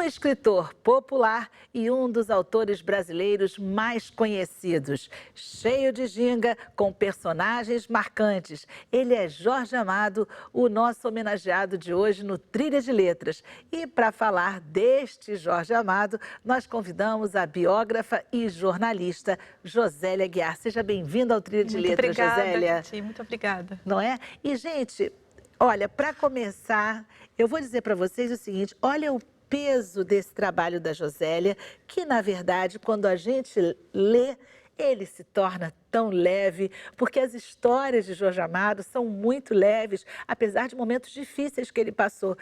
Um escritor popular e um dos autores brasileiros mais conhecidos. Cheio de ginga, com personagens marcantes. Ele é Jorge Amado, o nosso homenageado de hoje no Trilha de Letras. E para falar deste Jorge Amado, nós convidamos a biógrafa e jornalista Josélia Aguiar. Seja bem-vinda ao Trilha de Letras, Josélia. Muito obrigada, muito obrigada. Não é? E, gente, olha, para começar, eu vou dizer para vocês o seguinte, olha o peso desse trabalho da Josélia, que, na verdade, quando a gente lê, ele se torna tão leve, porque as histórias de Jorge Amado são muito leves, apesar de momentos difíceis que ele passou.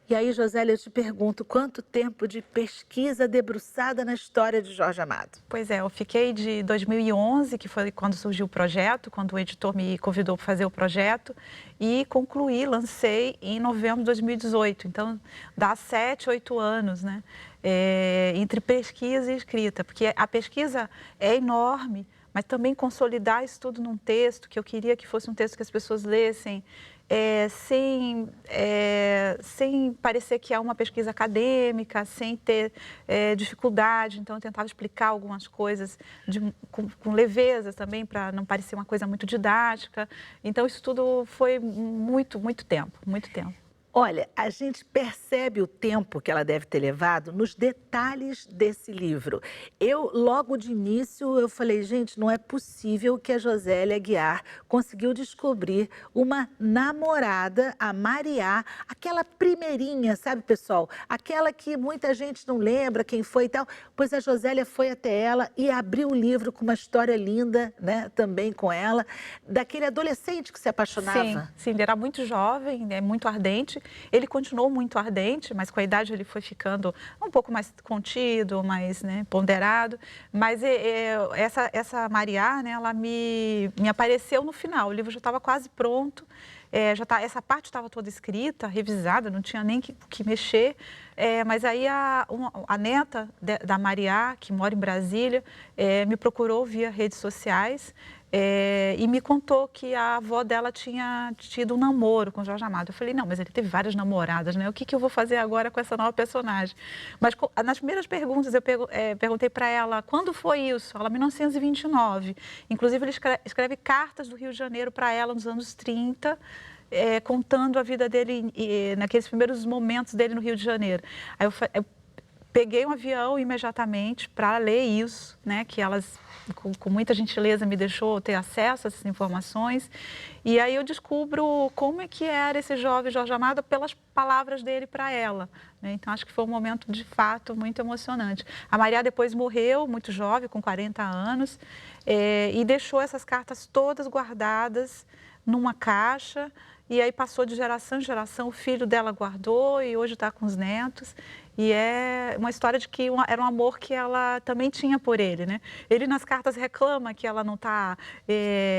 E aí, Josélia, eu te pergunto, quanto tempo de pesquisa debruçada na história de Jorge Amado? Pois é, eu fiquei de 2011, que foi quando surgiu o projeto, quando o editor me convidou para fazer o projeto, e concluí, lancei em novembro de 2018. Então, dá 7, 8 anos, né? Entre pesquisa e escrita, porque a pesquisa é enorme, mas também consolidar isso tudo num texto, que eu queria que fosse um texto que as pessoas lessem, sem parecer que é uma pesquisa acadêmica, sem ter dificuldade. Então, eu tentava explicar algumas coisas com leveza também, para não parecer uma coisa muito didática. Então, isso tudo foi muito tempo, muito tempo. Olha, a gente percebe o tempo que ela deve ter levado nos detalhes desse livro. Logo de início, eu falei, gente, não é possível que a Josélia Aguiar conseguiu descobrir uma namorada, a Mariá, aquela primeirinha, sabe, pessoal? Aquela que muita gente não lembra quem foi e tal. Pois a Josélia foi até ela e abriu o livro com uma história linda, né, também com ela, daquele adolescente que se apaixonava. Sim, ele era muito jovem, muito ardente. Ele continuou muito ardente, mas com a idade ele foi ficando um pouco mais contido, mais, né, ponderado. Mas essa Mariá, né, ela me apareceu no final. O livro já estava quase pronto. Essa parte estava toda escrita, revisada, não tinha nem que mexer. Mas aí a neta da Mariá, que mora em Brasília, me procurou via redes sociais. E me contou que a avó dela tinha tido um namoro com o Jorge Amado. Eu falei, não, mas ele teve várias namoradas, né? O que eu vou fazer agora com essa nova personagem? Mas nas primeiras perguntas eu perguntei para ela, quando foi isso? Ela, 1929. Inclusive, ele escreve cartas do Rio de Janeiro para ela nos anos 30, contando a vida dele naqueles primeiros momentos dele no Rio de Janeiro. Aí eu peguei um avião imediatamente para ler isso, né? Que elas, com muita gentileza, me deixou ter acesso a essas informações. E aí eu descubro como é que era esse jovem Jorge Amado pelas palavras dele para ela, né? Então, acho que foi um momento, de fato, muito emocionante. A Mariá depois morreu, muito jovem, com 40 anos, e deixou essas cartas todas guardadas numa caixa. E aí passou de geração em geração, o filho dela guardou e hoje está com os netos. E é uma história de que era um amor que ela também tinha por ele, né? Ele nas cartas reclama que ela não está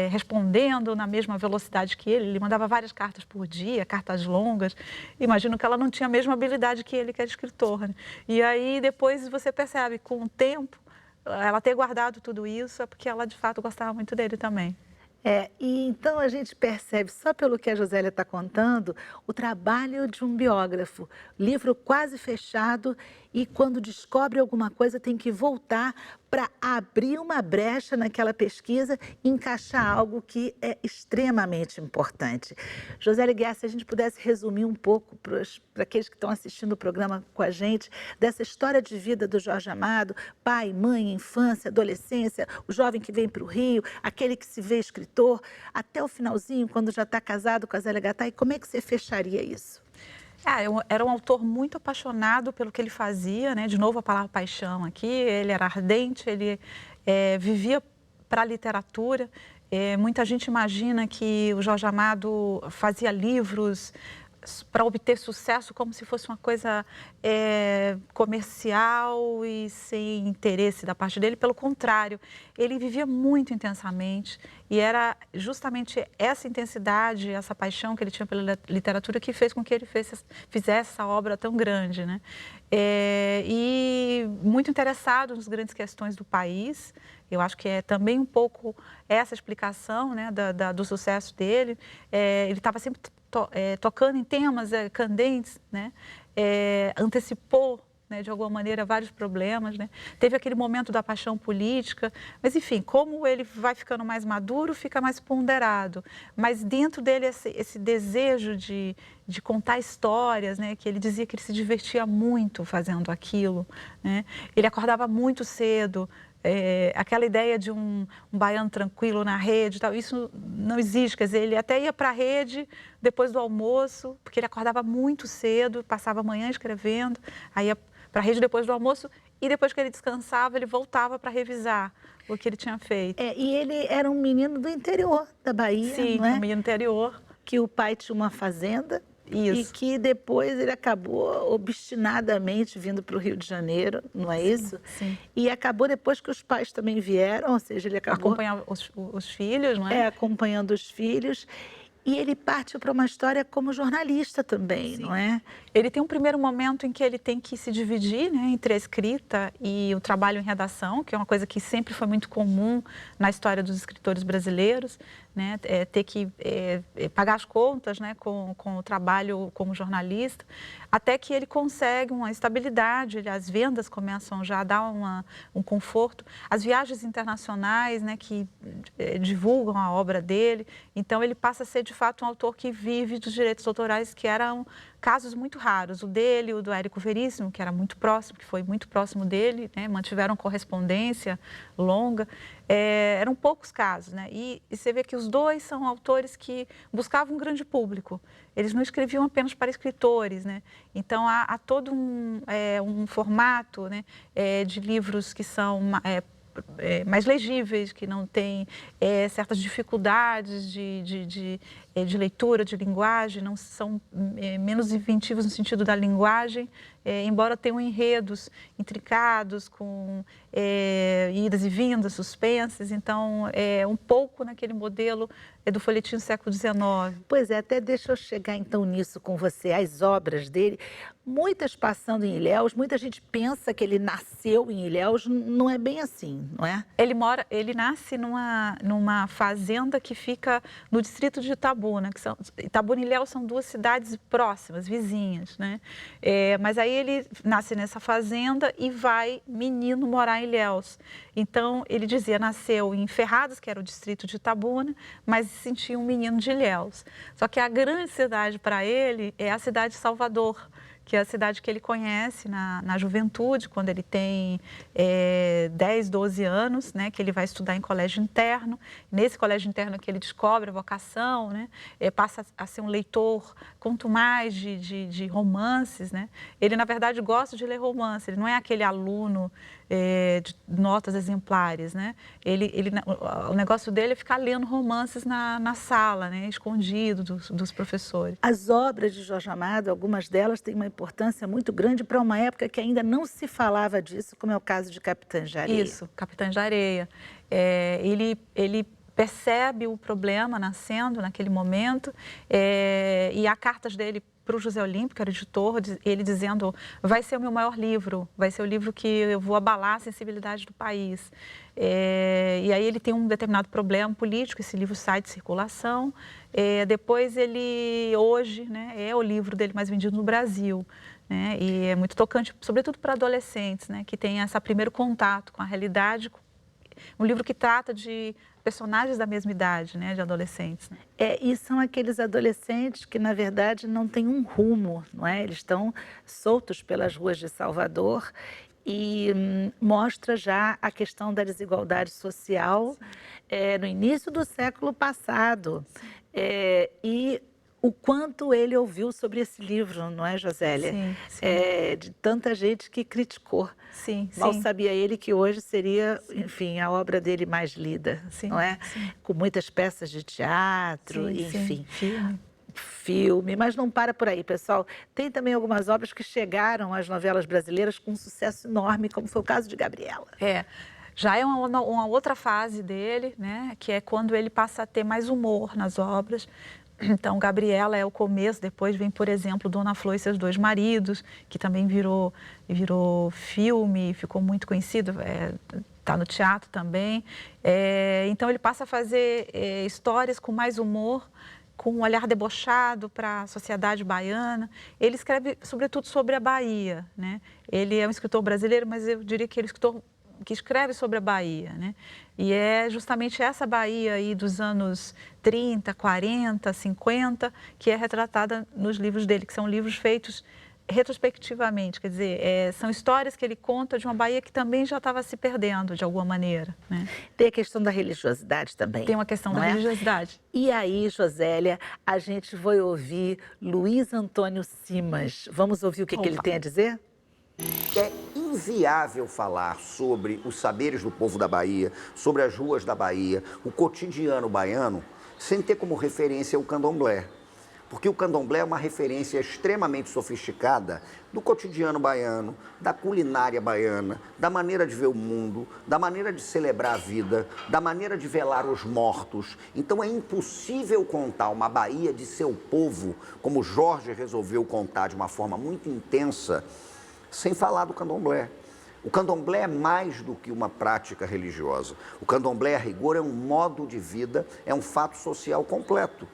respondendo na mesma velocidade que ele. Ele mandava várias cartas por dia, cartas longas. Imagino que ela não tinha a mesma habilidade que ele, que é escritor, né? E aí depois você percebe, com o tempo, ela ter guardado tudo isso é porque ela de fato gostava muito dele também. E então a gente percebe, só pelo que a Josélia está contando, o trabalho de um biógrafo. Livro quase fechado e quando descobre alguma coisa tem que voltar para abrir uma brecha naquela pesquisa e encaixar algo que é extremamente importante. Josélia Aguiar, se a gente pudesse resumir um pouco para aqueles que estão assistindo o programa com a gente, dessa história de vida do Jorge Amado, pai, mãe, infância, adolescência, o jovem que vem para o Rio, aquele que se vê escritor, até o finalzinho, quando já está casado com a Zélia Gattai, como é que você fecharia isso? Era um autor muito apaixonado pelo que ele fazia, né? De novo a palavra paixão aqui. Ele era ardente, ele vivia para a literatura. Muita gente imagina que o Jorge Amado fazia livros para obter sucesso como se fosse uma coisa comercial e sem interesse da parte dele. Pelo contrário, ele vivia muito intensamente e era justamente essa intensidade, essa paixão que ele tinha pela literatura que fez com que ele fizesse essa obra tão grande, né? E muito interessado nas grandes questões do país. Eu acho que é também um pouco essa explicação, né, do sucesso dele. Ele estava sempre tocando em temas candentes, né? Antecipou né, de alguma maneira, vários problemas, né? Teve aquele momento da paixão política, mas enfim, como ele vai ficando mais maduro, fica mais ponderado. Mas dentro dele esse desejo de contar histórias, né, que ele dizia que ele se divertia muito fazendo aquilo, né? Ele acordava muito cedo. Aquela ideia de um baiano tranquilo na rede, tal, isso não existe. Quer dizer, ele até ia para a rede depois do almoço, porque ele acordava muito cedo, passava a manhã escrevendo, aí ia para a rede depois do almoço e depois que ele descansava, ele voltava para revisar o que ele tinha feito. E ele era um menino do interior da Bahia, Sim, não é? um menino interior. Que o pai tinha uma fazenda. Isso. E que depois ele acabou obstinadamente vindo para o Rio de Janeiro, não é isso? Sim. E acabou depois que os pais também vieram, ou seja, ele acabou... Acompanhar os filhos, não é? Acompanhando os filhos. E ele parte para uma história como jornalista também, Sim. não é? Ele tem um primeiro momento em que ele tem que se dividir, né, entre a escrita e o trabalho em redação, que é uma coisa que sempre foi muito comum na história dos escritores brasileiros, né, ter que pagar as contas, né, com o trabalho como jornalista, até que ele consegue uma estabilidade, as vendas começam já a dar um conforto, as viagens internacionais, né, que divulgam a obra dele, então ele passa a ser de fato um autor que vive dos direitos autorais, que eram casos muito raros, o dele, o do Érico Veríssimo, que era muito próximo, que foi muito próximo dele, né, mantiveram correspondência longa, eram poucos casos, né, e você vê que os dois são autores que buscavam um grande público, eles não escreviam apenas para escritores, né, então há todo um formato, né, de livros que são mais legíveis, que não têm certas dificuldades de leitura, de linguagem, não são menos inventivos no sentido da linguagem, embora tenham enredos intricados, com idas e vindas, suspenses, então um pouco naquele modelo do folhetim do século XIX. Pois é, até deixa eu chegar então nisso com você, as obras dele, muitas passando em Ilhéus, muita gente pensa que ele nasceu em Ilhéus, não é bem assim, não é? Ele nasce numa fazenda que fica no distrito de Itabuna, Itabuna e Ilhéus são duas cidades próximas, vizinhas, né? Mas aí ele nasce nessa fazenda e vai, menino, morar em Ilhéus. Então, ele dizia, nasceu em Ferradas, que era o distrito de Itabuna, mas se sentia um menino de Ilhéus. Só que a grande cidade para ele é a cidade de Salvador, que é a cidade que ele conhece na juventude, quando ele tem 10, 12 anos, né, que ele vai estudar em colégio interno. Nesse colégio interno que ele descobre a vocação, né, passa a ser um leitor, quanto mais de romances, né. Ele, na verdade, gosta de ler romance, ele não é aquele aluno de notas exemplares, né. O negócio dele é ficar lendo romances na sala, né, escondido dos professores. As obras de Jorge Amado, algumas delas têm uma importância muito grande para uma época que ainda não se falava disso, como é o caso de Capitães de Areia. Isso, Capitães de Areia. Ele percebe o problema nascendo naquele momento e há cartas dele para o José Olímpio, que era editor, ele dizendo, vai ser o meu maior livro, vai ser o livro que eu vou abalar a sensibilidade do país. E aí ele tem um determinado problema político, esse livro sai de circulação, depois ele, hoje, né, é o livro dele mais vendido no Brasil, né, e é muito tocante, sobretudo para adolescentes, né, que têm esse primeiro contato com a realidade, um livro que trata de personagens da mesma idade, né, de adolescentes. Né? E são aqueles adolescentes que, na verdade, não têm um rumo, não é? Eles estão soltos pelas ruas de Salvador e mostra já a questão da desigualdade social no início do século passado. E o quanto ele ouviu sobre esse livro, não é, Josélia? Sim, sim. De tanta gente que criticou. Sim, Mal sim. sabia ele que hoje seria, enfim, a obra dele mais lida, Sim, não é? sim. Com muitas peças de teatro, Sim, enfim. sim. Filme, mas não para por aí, pessoal. Tem também algumas obras que chegaram às novelas brasileiras com um sucesso enorme, como foi o caso de Gabriela. Já é uma outra fase dele, né? Que é quando ele passa a ter mais humor nas obras. Então, Gabriela é o começo, depois vem, por exemplo, Dona Flor e Seus Dois Maridos, que também virou filme, ficou muito conhecido, está no teatro também. Então, ele passa a fazer histórias com mais humor, com um olhar debochado para a sociedade baiana. Ele escreve, sobretudo, sobre a Bahia, né? Ele é um escritor brasileiro, mas eu diria que ele é um escritor que escreve sobre a Bahia, né? E é justamente essa Bahia aí dos anos 30, 40, 50, que é retratada nos livros dele, que são livros feitos retrospectivamente, quer dizer, são histórias que ele conta de uma Bahia que também já estava se perdendo de alguma maneira, né? Tem a questão da religiosidade também. Tem uma questão da não é? religiosidade. E aí, Josélia, a gente vai ouvir Luiz Antônio Simas. Vamos ouvir o que ele tem a dizer? É inviável falar sobre os saberes do povo da Bahia, sobre as ruas da Bahia, o cotidiano baiano, sem ter como referência o candomblé. Porque o candomblé é uma referência extremamente sofisticada do cotidiano baiano, da culinária baiana, da maneira de ver o mundo, da maneira de celebrar a vida, da maneira de velar os mortos. Então é impossível contar uma Bahia de seu povo, como Jorge resolveu contar de uma forma muito intensa, sem falar do candomblé. O candomblé é mais do que uma prática religiosa. O candomblé, a rigor, é um modo de vida, é um fato social completo.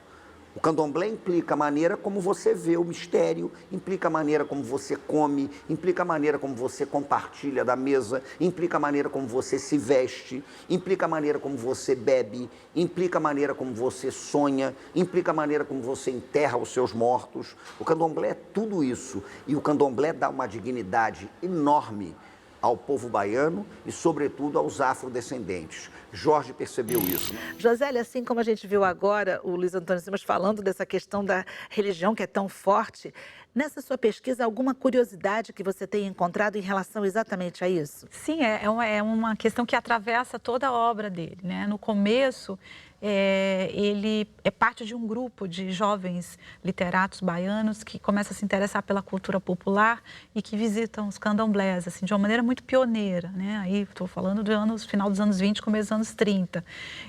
O candomblé implica a maneira como você vê o mistério, implica a maneira como você come, implica a maneira como você compartilha da mesa, implica a maneira como você se veste, implica a maneira como você bebe, implica a maneira como você sonha, implica a maneira como você enterra os seus mortos. O candomblé é tudo isso e o candomblé dá uma dignidade enorme ao povo baiano e, sobretudo, aos afrodescendentes. Jorge percebeu isso. Josélia, assim como a gente viu agora o Luiz Antônio Simas falando dessa questão da religião que é tão forte, nessa sua pesquisa, alguma curiosidade que você tenha encontrado em relação exatamente a isso? Sim, é uma questão que atravessa toda a obra dele, né? No começo, ele é parte de um grupo de jovens literatos baianos que começam a se interessar pela cultura popular e que visitam os candomblés, assim, de uma maneira muito pioneira, né? Aí estou falando do final dos anos 20, começo dos anos 30.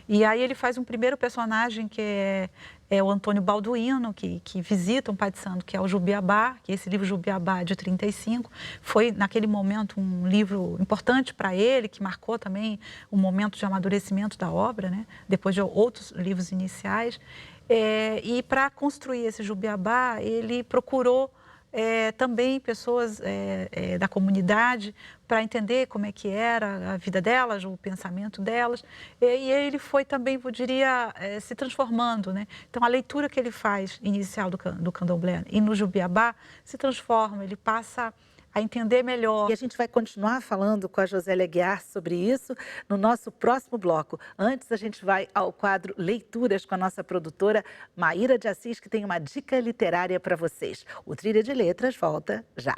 E aí ele faz um primeiro personagem que é o Antônio Balduino, que visita um pai de santo, que é o Jubiabá, que esse livro Jubiabá de 35 foi, naquele momento, um livro importante para ele, que marcou também um momento de amadurecimento da obra, né? Depois de outros livros iniciais. E para construir esse Jubiabá, ele procurou também pessoas da comunidade para entender como é que era a vida delas, o pensamento delas. E ele foi também, eu diria, se transformando, né? Então, a leitura que ele faz inicial do candomblé e no Jubiabá se transforma, ele passa a entender melhor. E a gente vai continuar falando com a Josélia Aguiar sobre isso no nosso próximo bloco. Antes, a gente vai ao quadro Leituras com a nossa produtora Maíra de Assis, que tem uma dica literária para vocês. O Trilha de Letras volta já.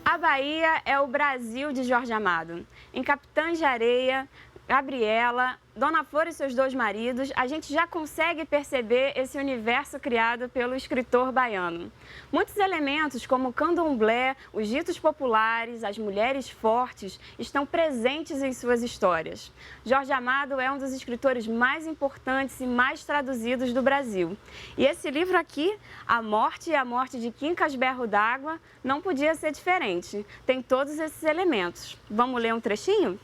A Bahia é o Brasil de Jorge Amado. Em Capitães de Areia, Gabriela, Dona Flor e seus dois maridos, a gente já consegue perceber esse universo criado pelo escritor baiano. Muitos elementos, como o candomblé, os ditos populares, as mulheres fortes, estão presentes em suas histórias. Jorge Amado é um dos escritores mais importantes e mais traduzidos do Brasil. E esse livro aqui, A Morte e a Morte de Quincas Berro d'Água, não podia ser diferente. Tem todos esses elementos. Vamos ler um trechinho?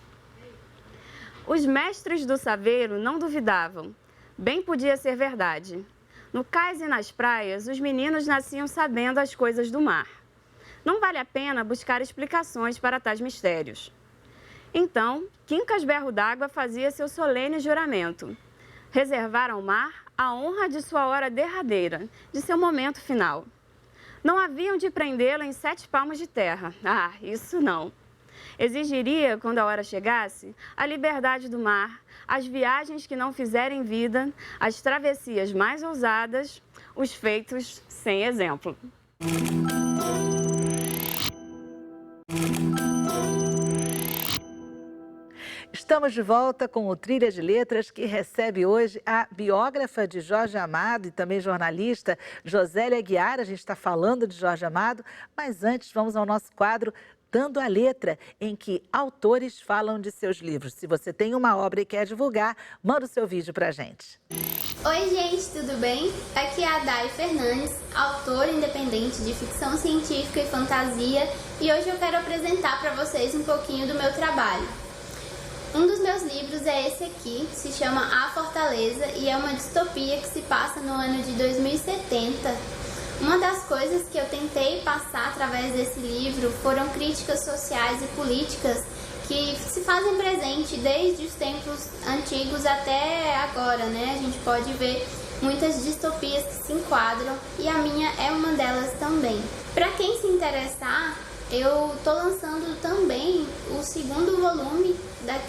Os mestres do saveiro não duvidavam. Bem podia ser verdade. No cais e nas praias, os meninos nasciam sabendo as coisas do mar. Não vale a pena buscar explicações para tais mistérios. Então, Quincas Berro d'Água fazia seu solene juramento. Reservar ao mar a honra de sua hora derradeira, de seu momento final. Não haviam de prendê-lo em 7 palmos de terra. Ah, isso não. Exigiria, quando a hora chegasse, a liberdade do mar, as viagens que não fizerem vida, as travessias mais ousadas, os feitos sem exemplo. Estamos de volta com o Trilha de Letras, que recebe hoje a biógrafa de Jorge Amado e também jornalista Josélia Aguiar. A gente está falando de Jorge Amado, mas antes vamos ao nosso quadro Dando a Letra, em que autores falam de seus livros. Se você tem uma obra e quer divulgar, manda o seu vídeo para a gente. Oi gente, tudo bem? Aqui é a Dai Fernandes, autora independente de ficção científica e fantasia, e hoje eu quero apresentar para vocês um pouquinho do meu trabalho. Um dos meus livros é esse aqui, se chama A Fortaleza, e é uma distopia que se passa no ano de 2070. Uma das coisas que eu tentei passar através desse livro foram críticas sociais e políticas que se fazem presente desde os tempos antigos até agora, né? A gente pode ver muitas distopias que se enquadram e a minha é uma delas também. Para quem se interessar, eu tô lançando também o segundo volume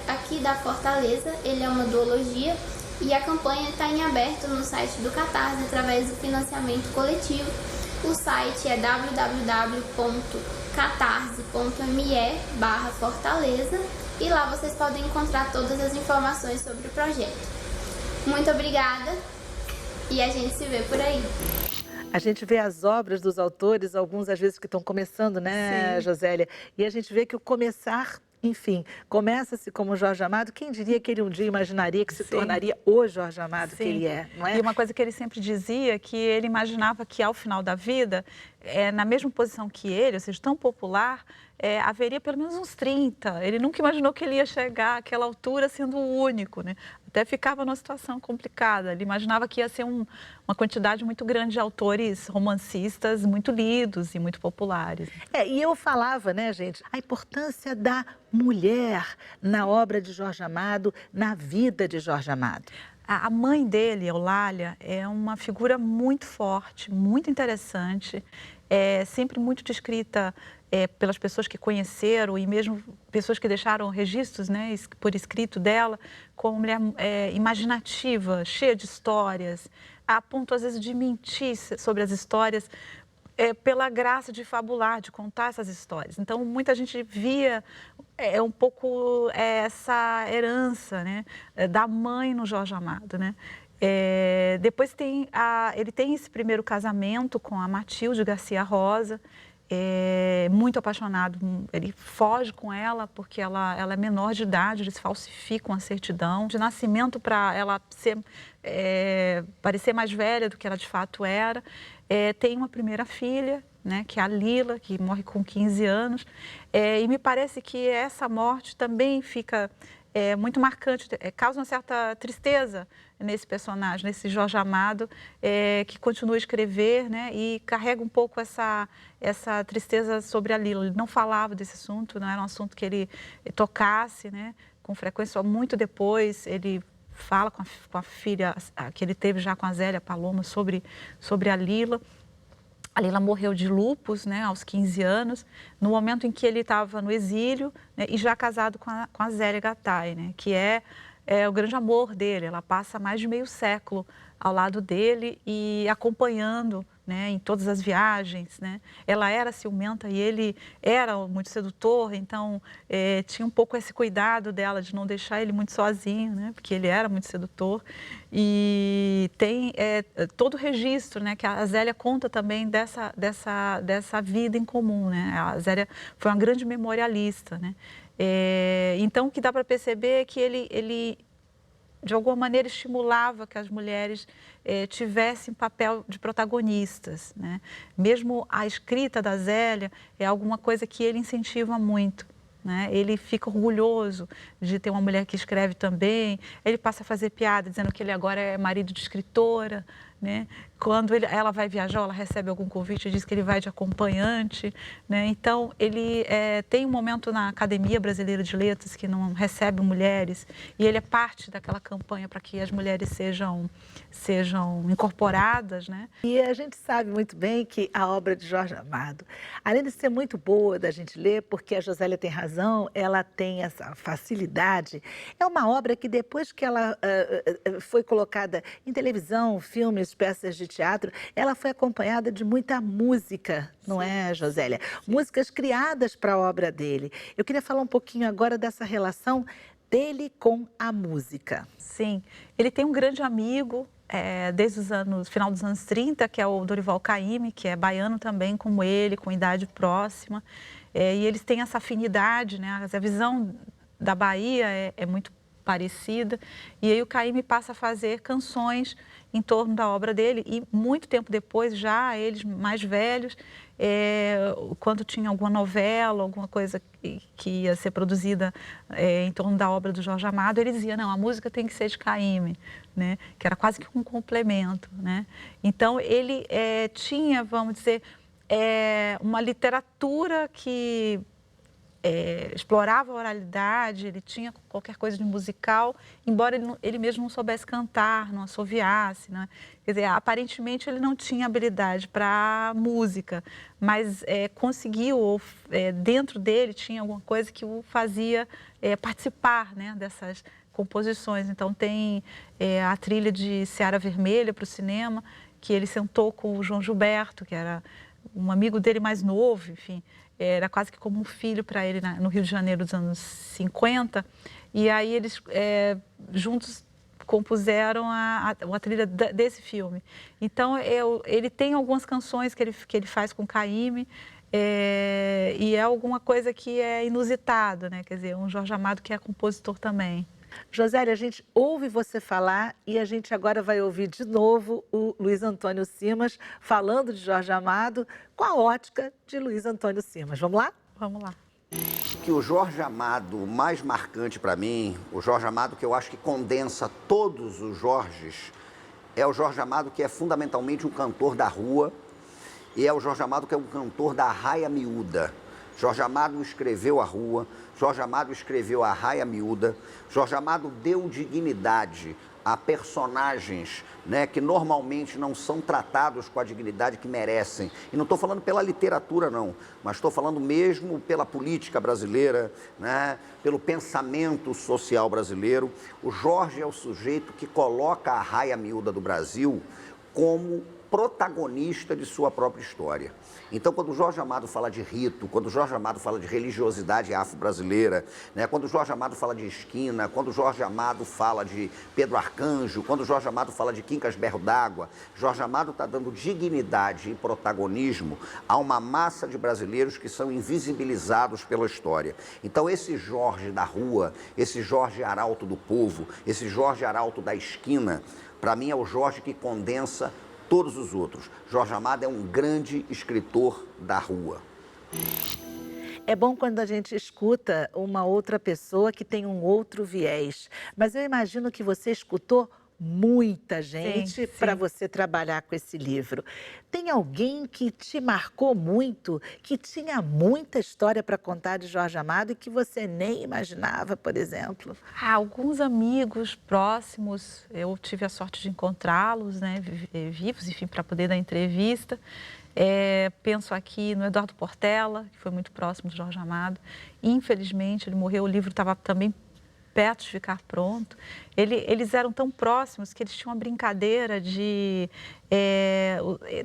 aqui da Fortaleza. Ele é uma duologia e a campanha está em aberto no site do Catarse através do financiamento coletivo. O site é www.catarse.me/fortaleza e lá vocês podem encontrar todas as informações sobre o projeto. Muito obrigada e a gente se vê por aí. A gente vê as obras dos autores, alguns às vezes que estão começando, né, Sim. Josélia? E a gente vê que o começar, enfim, começa-se como Jorge Amado. Quem diria que ele um dia imaginaria que se Sim. tornaria o Jorge Amado que Sim. ele é, não é? E uma coisa que ele sempre dizia, que ele imaginava que ao final da vida, na mesma posição que ele, ou seja, tão popular, haveria pelo menos uns 30. Ele nunca imaginou que ele ia chegar àquela altura sendo o único, né? Até ficava numa situação complicada. Ele imaginava que ia ser uma quantidade muito grande de autores romancistas muito lidos e muito populares. E eu falava, né, gente, a importância da mulher na obra de Jorge Amado, na vida de Jorge Amado. A mãe dele, Eulália, é uma figura muito forte, muito interessante, sempre muito descrita pelas pessoas que conheceram e mesmo pessoas que deixaram registros, né, por escrito dela, como mulher imaginativa, cheia de histórias, a ponto às vezes de mentir sobre as histórias, pela graça de fabular, de contar essas histórias. Então, muita gente via um pouco essa herança, né, da mãe no Jorge Amado, né? Depois ele tem esse primeiro casamento com a Matilde Garcia Rosa, muito apaixonado. Ele foge com ela porque ela é menor de idade, eles falsificam a certidão de nascimento para ela parecer mais velha do que ela de fato era. Tem uma primeira filha, né, que é a Lila, que morre com 15 anos. E me parece que essa morte também fica muito marcante, causa uma certa tristeza nesse personagem, nesse Jorge Amado, que continua a escrever, né, e carrega um pouco essa tristeza sobre a Lila. Ele não falava desse assunto, não era um assunto que ele tocasse, né, com frequência. Só muito depois ele fala com a filha que ele teve já com a Zélia Paloma sobre a Lila. A Lila morreu de lúpus, né, aos 15 anos, no momento em que ele estava no exílio, né, e já casado com a Zélia Gattai, né, que é o grande amor dele. Ela passa mais de meio século ao lado dele e acompanhando, né, em todas as viagens, né. Ela era ciumenta e ele era muito sedutor, então tinha um pouco esse cuidado dela de não deixar ele muito sozinho, né, porque ele era muito sedutor. E tem todo o registro, né, que a Zélia conta também dessa vida em comum, né. A Zélia foi uma grande memorialista, né. Então, o que dá para perceber é que ele de alguma maneira estimulava que as mulheres tivessem papel de protagonistas, né? Mesmo a escrita da Zélia é alguma coisa que ele incentiva muito, né? Ele fica orgulhoso de ter uma mulher que escreve também. Ele passa a fazer piada dizendo que ele agora é marido de escritora, né? Quando ela vai viajar, ela recebe algum convite e diz que ele vai de acompanhante, né? Então, ele tem um momento na Academia Brasileira de Letras que não recebe mulheres e ele é parte daquela campanha para que as mulheres sejam incorporadas, né? E a gente sabe muito bem que a obra de Jorge Amado, além de ser muito boa da gente ler, porque a Josélia tem razão, ela tem essa facilidade, é uma obra que depois que ela foi colocada em televisão, filmes, peças de teatro, ela foi acompanhada de muita música, não é, Josélia? Músicas criadas para a obra dele. Eu queria falar um pouquinho agora dessa relação dele com a música. Sim, ele tem um grande amigo, desde final dos anos 30, que é o Dorival Caymmi, que é baiano também, como ele, com idade próxima. E eles têm essa afinidade, né? A visão da Bahia é muito parecida. E aí o Caymmi passa a fazer canções em torno da obra dele e muito tempo depois, já eles mais velhos, quando tinha alguma novela, alguma coisa que ia ser produzida em torno da obra do Jorge Amado, ele dizia, não, a música tem que ser de Caymmi, né? Que era quase que um complemento, né? Então ele tinha, vamos dizer, uma literatura que explorava a oralidade, ele tinha qualquer coisa de musical, embora ele mesmo não soubesse cantar, não assoviasse, né? Quer dizer, aparentemente ele não tinha habilidade para música, mas conseguiu, dentro dele tinha alguma coisa que o fazia participar, né, dessas composições. Então tem a trilha de Seara Vermelha para o cinema, que ele sentou com o João Gilberto, que era um amigo dele mais novo, enfim, era quase que como um filho para ele no Rio de Janeiro dos anos 50. E aí eles juntos compuseram a trilha desse filme. Então ele tem algumas canções que ele faz com Caymmi, e é alguma coisa que é inusitado, né? Quer dizer, um Jorge Amado que é compositor também. Josélia, a gente ouve você falar e a gente agora vai ouvir de novo o Luiz Antônio Simas falando de Jorge Amado com a ótica de Luiz Antônio Simas. Vamos lá? Vamos lá. Que o Jorge Amado mais marcante para mim, o Jorge Amado que eu acho que condensa todos os Jorges, é o Jorge Amado que é fundamentalmente um cantor da rua e é o Jorge Amado que é um cantor da raia miúda. Jorge Amado escreveu a rua, Jorge Amado escreveu a raia miúda, Jorge Amado deu dignidade a personagens, né, que normalmente não são tratados com a dignidade que merecem. E não estou falando pela literatura, não, mas estou falando mesmo pela política brasileira, né, pelo pensamento social brasileiro. O Jorge é o sujeito que coloca a raia miúda do Brasil como protagonista de sua própria história. Então, quando o Jorge Amado fala de rito, quando o Jorge Amado fala de religiosidade afro-brasileira, né, quando o Jorge Amado fala de esquina, quando o Jorge Amado fala de Pedro Arcanjo, quando o Jorge Amado fala de Quincas Berro d'Água, Jorge Amado está dando dignidade e protagonismo a uma massa de brasileiros que são invisibilizados pela história. Então, esse Jorge da rua, esse Jorge Arauto do povo, esse Jorge Arauto da esquina, para mim é o Jorge que condensa todos os outros. Jorge Amado é um grande escritor da rua. É bom quando a gente escuta uma outra pessoa que tem um outro viés. Mas eu imagino que você escutou muita gente para você trabalhar com esse livro. Tem alguém que te marcou muito, que tinha muita história para contar de Jorge Amado e que você nem imaginava, por exemplo? Alguns amigos próximos, eu tive a sorte de encontrá-los, né, vivos, enfim, para poder dar entrevista. Penso aqui no Eduardo Portela, que foi muito próximo do Jorge Amado. Infelizmente, ele morreu, o livro estava também perto de ficar pronto. Eles eram tão próximos que eles tinham uma brincadeira de...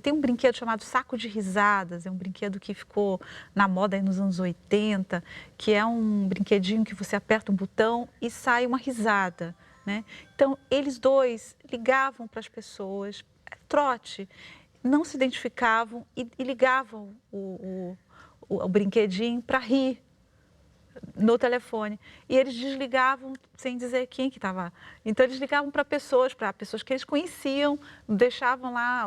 tem um brinquedo chamado Saco de Risadas, é um brinquedo que ficou na moda aí nos anos 80, que é um brinquedinho que você aperta um botão e sai uma risada, né? Então, eles dois ligavam para as pessoas, trote, não se identificavam e ligavam o brinquedinho para rir no telefone. E eles desligavam sem dizer quem que estava. Então, eles ligavam para pessoas que eles conheciam, deixavam lá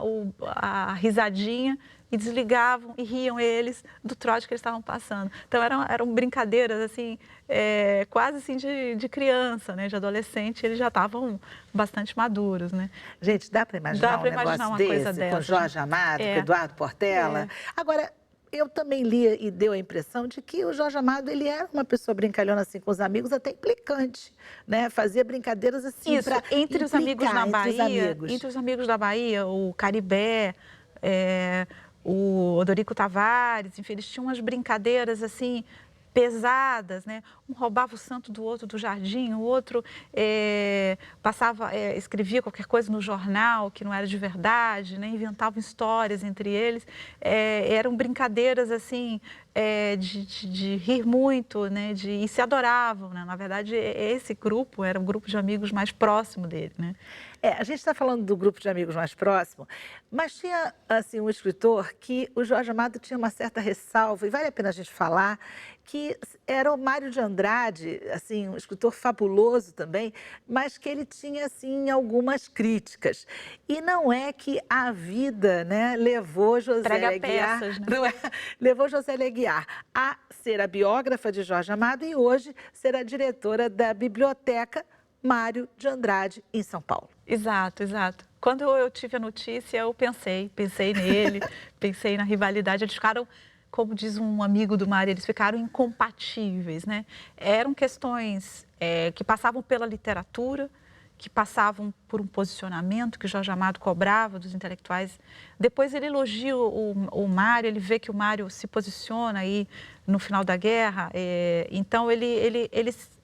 a risadinha e desligavam e riam eles do trote que eles estavam passando. Então, eram brincadeiras, assim, quase assim de criança, né? De adolescente, eles já estavam bastante maduros, né? Gente, dá para imaginar um negócio desse com Jorge Amado, com Eduardo Portela? Agora, eu também li e deu a impressão de que o Jorge Amado, ele era uma pessoa brincalhona assim com os amigos, até implicante, né? Fazia brincadeiras assim para entre os amigos na Bahia, entre os amigos da Bahia, o Caribé, o Odorico Tavares, enfim, eles tinham umas brincadeiras assim pesadas, né? Um roubava o santo do outro do jardim, o outro escrevia qualquer coisa no jornal que não era de verdade, né? Inventavam histórias entre eles. Eram brincadeiras assim de rir muito, né? E se adoravam, né? Na verdade, esse grupo era um grupo de amigos mais próximo dele, né? A gente está falando do grupo de amigos mais próximo, mas tinha assim, um escritor que o Jorge Amado tinha uma certa ressalva, e vale a pena a gente falar, que era o Mário de Andrade, assim, um escritor fabuloso também, mas que ele tinha, assim, algumas críticas. E não é que a vida, né, levou Josélia Aguiar, peças, né? não é, levou Josélia Aguiar a ser a biógrafa de Jorge Amado e hoje ser a diretora da Biblioteca Mário de Andrade, em São Paulo. Exato, exato. Quando eu tive a notícia, eu pensei nele, pensei na rivalidade. Eles ficaram, como diz um amigo do Mário, eles ficaram incompatíveis, né? Eram questões que passavam pela literatura, que passavam por um posicionamento que o Jorge Amado cobrava dos intelectuais. Depois ele elogia o Mário, ele vê que o Mário se posiciona aí no final da guerra, então ele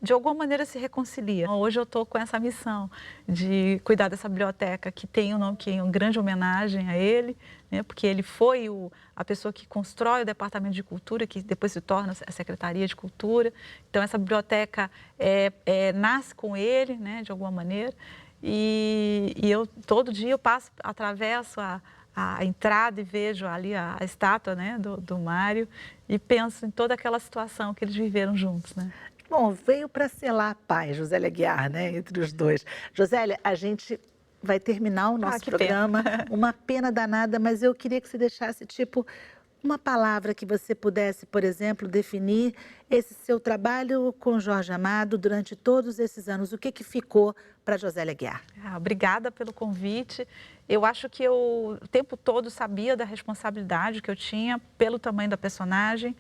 de alguma maneira se reconcilia. Hoje eu estou com essa missão de cuidar dessa biblioteca, que tem um nome, que é uma grande homenagem a ele, né, porque ele foi a pessoa que constrói o Departamento de Cultura, que depois se torna a Secretaria de Cultura. Então essa biblioteca nasce com ele, né, de alguma maneira, e eu todo dia eu atravesso a entrada e vejo ali a estátua, né, do Mário, e penso em toda aquela situação que eles viveram juntos, né? Bom, veio para selar a paz, Josélia Aguiar, né, entre os dois. Josélia, a gente vai terminar o nosso programa, uma pena danada, mas eu queria que você deixasse, tipo, uma palavra que você pudesse, por exemplo, definir esse seu trabalho com Jorge Amado durante todos esses anos. O que ficou para Josélia Aguiar? Obrigada pelo convite. Eu acho que eu o tempo todo sabia da responsabilidade que eu tinha pelo tamanho da personagem,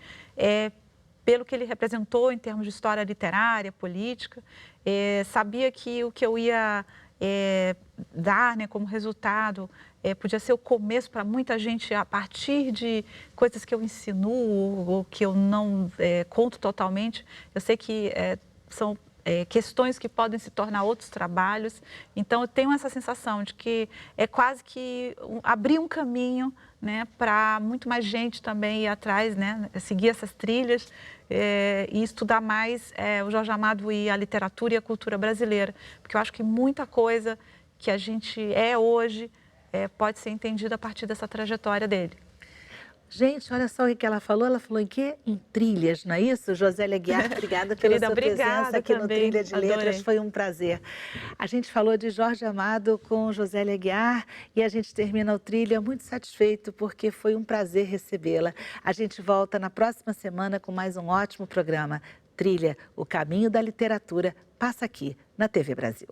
pelo que ele representou em termos de história literária, política. Sabia que o que eu ia dar, né, como resultado podia ser o começo para muita gente a partir de coisas que eu insinuo ou que eu não conto totalmente. Eu sei que são questões que podem se tornar outros trabalhos. Então, eu tenho essa sensação de que é quase que abrir um caminho, né, para muito mais gente também ir atrás, né, seguir essas trilhas e estudar mais o Jorge Amado e a literatura e a cultura brasileira. Porque eu acho que muita coisa que a gente hoje pode ser entendida a partir dessa trajetória dele. Gente, olha só o que ela falou. Ela falou em quê? Em trilhas, não é isso? Josélia Aguiar, obrigada pela sua presença aqui no Trilha de Letras. Foi um prazer. A gente falou de Jorge Amado com Josélia Aguiar e a gente termina o Trilha muito satisfeito porque foi um prazer recebê-la. A gente volta na próxima semana com mais um ótimo programa. Trilha, o caminho da literatura, passa aqui na TV Brasil.